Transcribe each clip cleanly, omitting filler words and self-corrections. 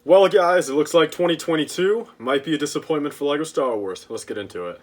Well, guys, it looks like 2022 might be a disappointment for LEGO Star Wars. Let's get into it.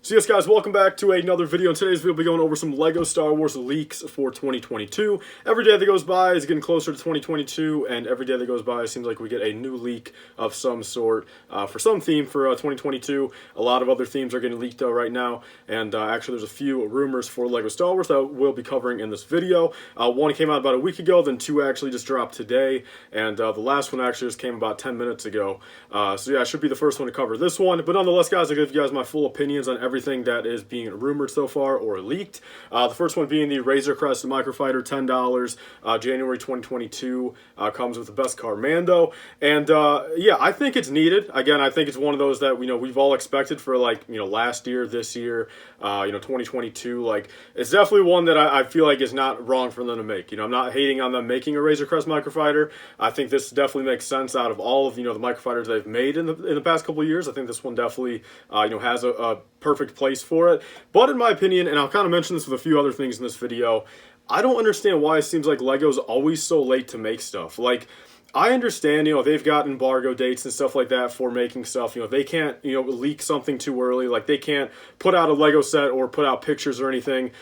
So yes guys, welcome back to another video. In today's video, we'll be going over some LEGO Star Wars leaks for 2022. Every day that goes by is getting closer to 2022, and every day that goes by it seems like we get a new leak of some sort for some theme for 2022. A lot of other themes are getting leaked right now, and actually there's a few rumors for LEGO Star Wars that we'll be covering in this video. One came out about a week ago, then two actually just dropped today, and the last one actually just came about 10 minutes ago. So yeah, I should be the first one to cover this one, but nonetheless guys, I'll give you guys my full opinions on everything that is being rumored so far or leaked. The first one being the Razorcrest Microfighter, $10, January 2022, comes with the best car Mando, and yeah, I think it's needed. Again, I think it's one of those that we've all expected for last year, this year, 2022. Like, it's definitely one that I feel like is not wrong for them to make. I'm not hating on them making a Razorcrest Microfighter. I think this definitely makes sense out of all of the Microfighters they've made in the past couple of years. I think this one definitely has a perfect place for it. But in my opinion, and I'll kind of mention this with a few other things in this video, I don't understand why it seems like LEGO's always so late to make stuff. Like, I understand, they've got embargo dates and stuff like that for making stuff. They can't, leak something too early. Like, they can't put out a LEGO set or put out pictures or anything,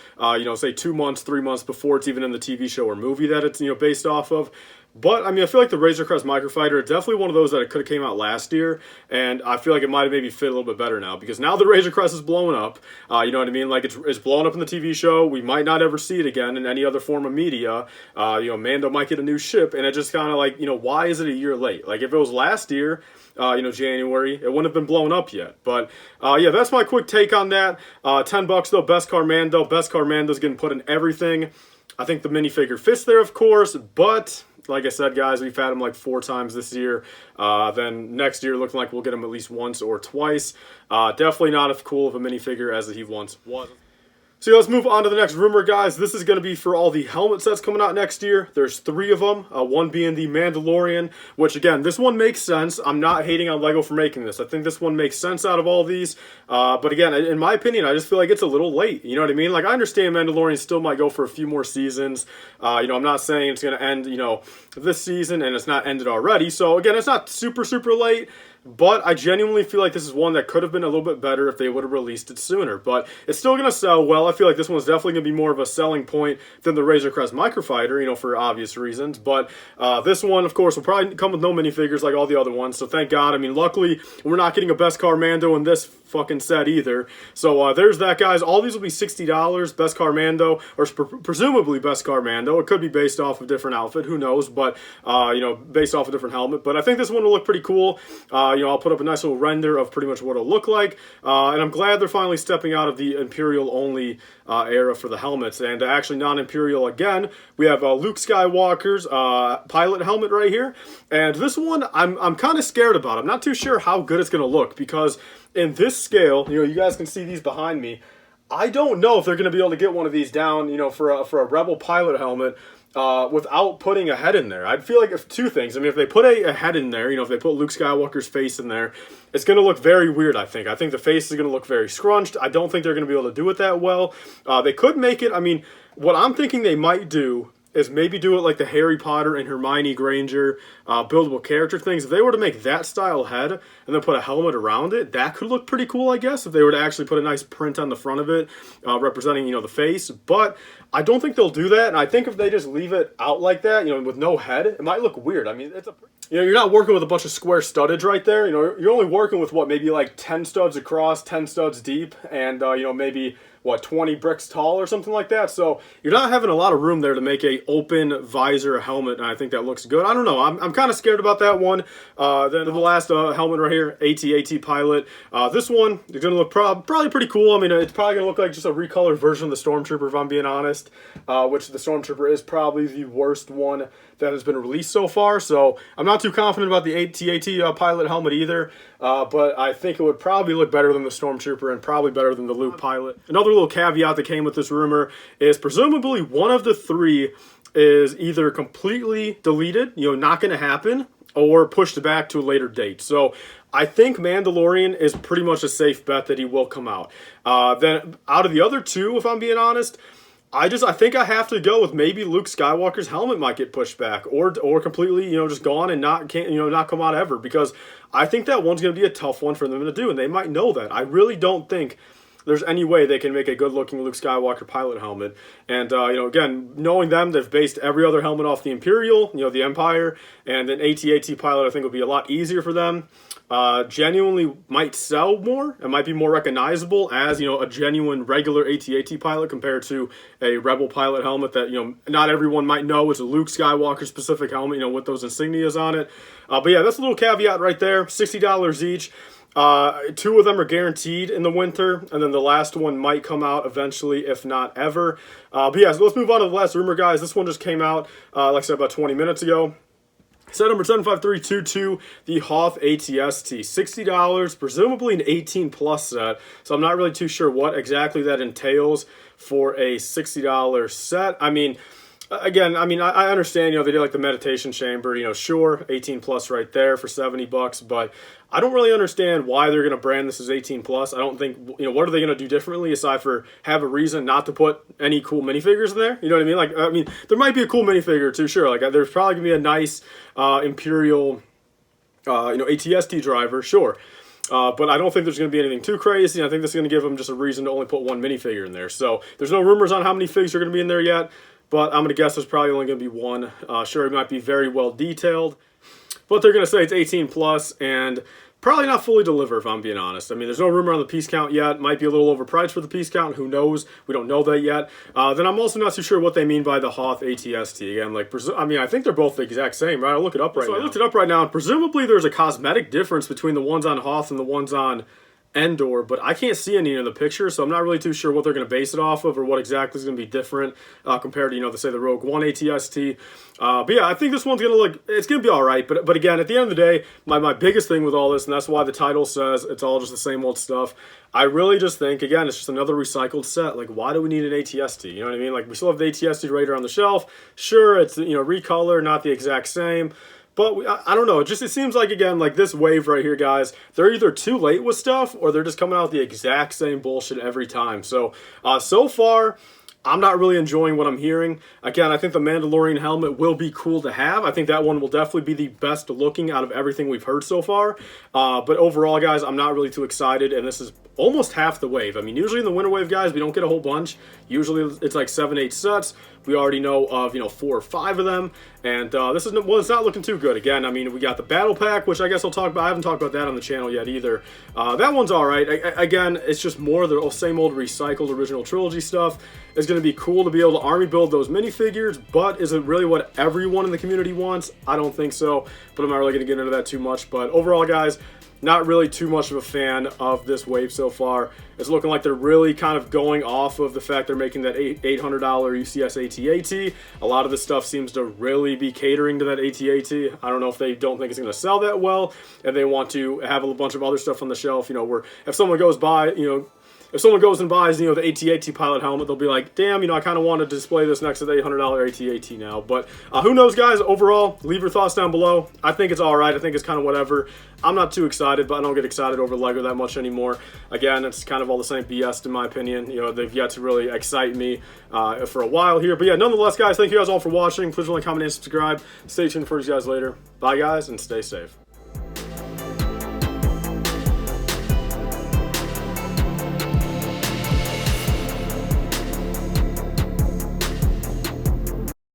say 2 months, 3 months before it's even in the TV show or movie that it's, based off of. But, I feel like the Razorcrest Microfighter, definitely one of those that it could have came out last year, and I feel like it might have maybe fit a little bit better now, because now the Razorcrest is blowing up, you know what I mean? Like, it's blowing up in the TV show. We might not ever see it again in any other form of media. Mando might get a new ship, and it just kind of like, why is it a year late? Like, if it was last year, January, it wouldn't have been blown up yet. But, yeah, that's my quick take on that. $10 though, best car Mando. Best car Mando's getting put in everything. I think the minifigure fits there, of course, but like I said, guys, we've had him like 4 times this year. Then next year, looking like we'll get him at least once or twice. Definitely not as cool of a minifigure as he once was. So let's move on to the next rumor, guys. This is going to be for all the helmet sets coming out next year. There's 3 of them, one being the Mandalorian, which, again, this one makes sense. I'm not hating on LEGO for making this. I think this one makes sense out of all these. But, again, in my opinion, I just feel like it's a little late. You know what I mean? Like, I understand Mandalorian still might go for a few more seasons. I'm not saying it's going to end, this season, and it's not ended already. So, again, it's not super, super late. But I genuinely feel like this is one that could have been a little bit better if they would have released it sooner. But it's still going to sell well. I feel like this one's definitely going to be more of a selling point than the Razorcrest Microfighter, for obvious reasons. But this one, of course, will probably come with no minifigures like all the other ones. So thank God. Luckily, we're not getting a Best Car Mando in this fucking set either. So there's that, guys. All these will be $60. Best Car Mando, or presumably Best Car Mando. It could be based off a different outfit. Who knows? But, based off a different helmet. But I think this one will look pretty cool. I'll put up a nice little render of pretty much what it'll look like. And I'm glad they're finally stepping out of the Imperial-only era for the helmets. And actually non-Imperial again, we have Luke Skywalker's pilot helmet right here. And this one, I'm kind of scared about. I'm not too sure how good it's going to look, because in this scale, you guys can see these behind me. I don't know if they're going to be able to get one of these down, for a Rebel pilot helmet without putting a head in there. I'd feel like if 2 things. If they put a head in there, if they put Luke Skywalker's face in there, it's going to look very weird, I think. I think the face is going to look very scrunched. I don't think they're going to be able to do it that well. They could make it, what I'm thinking they might do is maybe do it like the Harry Potter and Hermione Granger buildable character things. If they were to make that style head and then put a helmet around it, that could look pretty cool, I guess, if they were to actually put a nice print on the front of it representing, the face. But I don't think they'll do that, and I think if they just leave it out like that, with no head, it might look weird. It's a... you're not working with a bunch of square studdage right there. You're only working with, what, maybe like 10 studs across, 10 studs deep, and, maybe... 20 bricks tall or something like that. So you're not having a lot of room there to make a open visor helmet, and I think that looks good. I don't know. I'm kind of scared about that one. Then the last helmet right here, AT-AT Pilot. This one is going to look probably pretty cool. It's probably going to look like just a recolored version of the Stormtrooper, if I'm being honest, which the Stormtrooper is probably the worst one that has been released so far. So I'm not too confident about the AT-AT Pilot helmet either, but I think it would probably look better than the Stormtrooper and probably better than the Luke Pilot. Another little caveat that came with this rumor is presumably one of the 3 is either completely deleted, not going to happen, or pushed back to a later date. So I think Mandalorian is pretty much a safe bet that he will come out. Then out of the other 2, if I'm being honest, I think I have to go with maybe Luke Skywalker's helmet might get pushed back or completely, just gone and not come out ever, because I think that one's going to be a tough one for them to do, and they might know that. I really don't think there's any way they can make a good-looking Luke Skywalker pilot helmet. And, again, knowing them, they've based every other helmet off the Imperial, the Empire, and an AT-AT pilot I think would be a lot easier for them. Genuinely might sell more and might be more recognizable as, a genuine regular AT-AT pilot compared to a Rebel pilot helmet that, not everyone might know is a Luke Skywalker specific helmet, with those insignias on it. But yeah, that's a little caveat right there, $60 each. 2 of them are guaranteed in the winter, and then the last one might come out eventually, if not ever. But yeah, so let's move on to the last rumor, guys. This one just came out, like I said, about 20 minutes ago. Set number 75322, the Hoth AT-ST, $60, presumably an 18+ set. So I'm not really too sure what exactly that entails for a $60 set. I mean, again, I understand, they did like the meditation chamber, sure, 18+ right there for $70, but I don't really understand why they're going to brand this as 18+. I don't think, what are they going to do differently aside for have a reason not to put any cool minifigures in there? You know what I mean? Like, there might be a cool minifigure too, sure. Like, there's probably going to be a nice Imperial, AT-ST driver, sure. But I don't think there's going to be anything too crazy. I think this is going to give them just a reason to only put one minifigure in there. So there's no rumors on how many figs are going to be in there yet, but I'm going to guess there's probably only going to be one. Sure, it might be very well detailed, but they're going to say it's 18+, and probably not fully deliver, if I'm being honest. there's no rumor on the piece count yet. Might be a little overpriced for the piece count. Who knows? We don't know that yet. Then I'm also not too sure what they mean by the Hoth AT-ST. Again, I think they're both the exact same, right? I'll look it up right now. So I looked it up right now, and presumably there's a cosmetic difference between the ones on Hoth and the ones on Endor, but I can't see any in the picture, so I'm not really too sure what they're going to base it off of or what exactly is going to be different compared to, say the Rogue One AT-ST. But yeah, I think this one's going to it's going to be all right, but again, at the end of the day, my biggest thing with all this, and that's why the title says it's all just the same old stuff, I really just think, again, it's just another recycled set. Like, why do we need an AT-ST? You know what I mean? Like, we still have the AT-ST Raider on the shelf. Sure, it's, recolor, not the exact same. But I don't know, it seems like, again, like this wave right here, guys, they're either too late with stuff or they're just coming out with the exact same bullshit every time. So, so far, I'm not really enjoying what I'm hearing. Again, I think the Mandalorian helmet will be cool to have. I think that one will definitely be the best looking out of everything we've heard so far. But overall, guys, I'm not really too excited, and this is almost half the wave. Usually in the winter wave, guys, we don't get a whole bunch. Usually it's like 7-8 sets. We already know of, 4 or 5 of them, and this is it's not looking too good. Again, we got the battle pack, which I guess I'll talk about. I haven't talked about that on the channel yet either. That one's all right. Again, it's just more of the same old recycled original trilogy stuff. It's going to be cool to be able to army build those minifigures, but is it really what everyone in the community wants? I don't think so, but I'm not really going to get into that too much. But overall, guys, not really too much of a fan of this wave so far. It's looking like they're really kind of going off of the fact they're making that $800 UCS AT-AT. A lot of this stuff seems to really be catering to that AT-AT. I don't know if they don't think it's going to sell that well, and they want to have a bunch of other stuff on the shelf, where if someone goes by, if someone goes and buys, the AT-AT pilot helmet, they'll be like, damn, I kind of want to display this next to the $800 AT-AT now. But who knows, guys? Overall, leave your thoughts down below. I think it's all right. I think it's kind of whatever. I'm not too excited, but I don't get excited over LEGO that much anymore. Again, it's kind of all the same BS in my opinion. They've yet to really excite me for a while here. But yeah, nonetheless, guys, thank you guys all for watching. Please like, comment, and subscribe. Stay tuned for you guys later. Bye, guys, and stay safe.